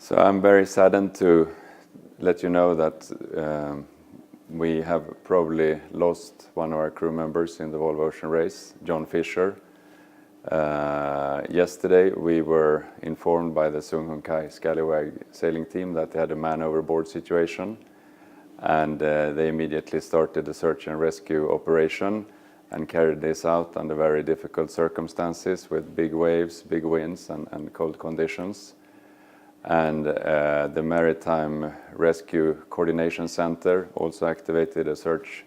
So I'm very saddened to let you know that we have probably lost one of our crew members in the Volvo Ocean Race, John Fisher. Yesterday we were informed by the Scallywag sailing team that they had a man overboard situation, and they immediately started a search and rescue operation and carried this out under very difficult circumstances with big waves, big winds and cold conditions. And the Maritime Rescue Coordination Center also activated a search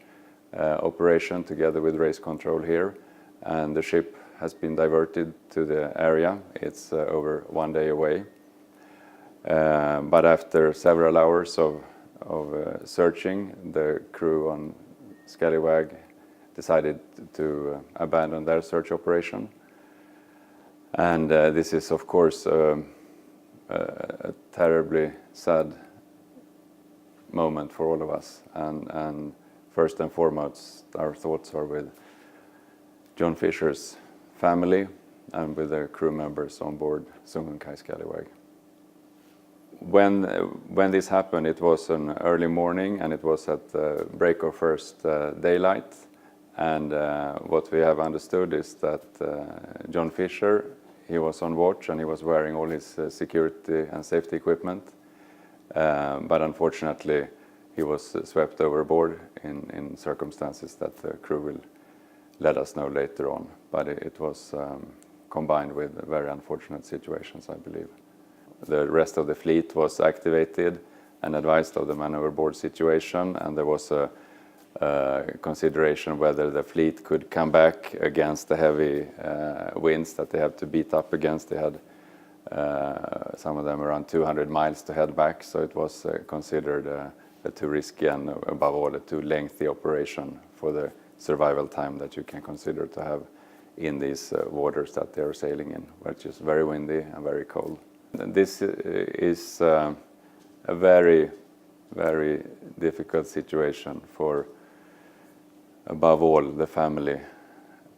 operation together with race control here, and the ship has been diverted to the area. It's over 1 day away. But after several hours of searching, the crew on Scallywag decided to abandon their search operation. And this is, of course, a terribly sad moment for all of us. And first and foremost, our thoughts are with John Fisher's family and with the crew members on board Scallywag. When this happened, it was an early morning and it was at the break of first daylight. And what we have understood is that John Fisher, he was on watch and he was wearing all his security and safety equipment. But unfortunately, he was swept overboard in circumstances that the crew will let us know later on. But it was combined with very unfortunate situations, I believe. The rest of the fleet was activated and advised of the man overboard situation, and there was a consideration whether the fleet could come back against the heavy winds that they have to beat up against. They had some of them around 200 miles to head back, so it was considered a too risky and above all a too lengthy operation for the survival time that you can consider to have in these waters that they are sailing in, which is very windy and very cold. And this is a very, very difficult situation for, above all, the family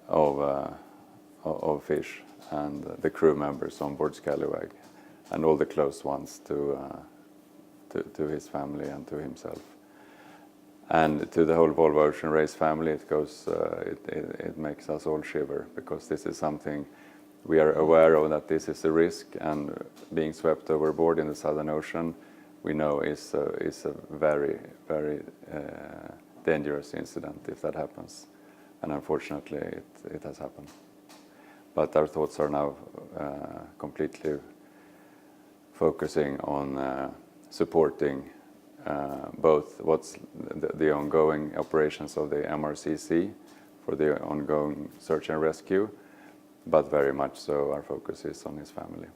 of Fish and the crew members on board Scallywag and all the close ones to his family and to himself. And to the whole Volvo Ocean Race family, it makes us all shiver, because this is something we are aware of, that this is a risk, and being swept overboard in the Southern Ocean, we know is a very, very dangerous incident if that happens. And unfortunately, it has happened. But our thoughts are now completely focusing on supporting both what's the ongoing operations of the MRCC for the ongoing search and rescue, but very much so our focus is on his family.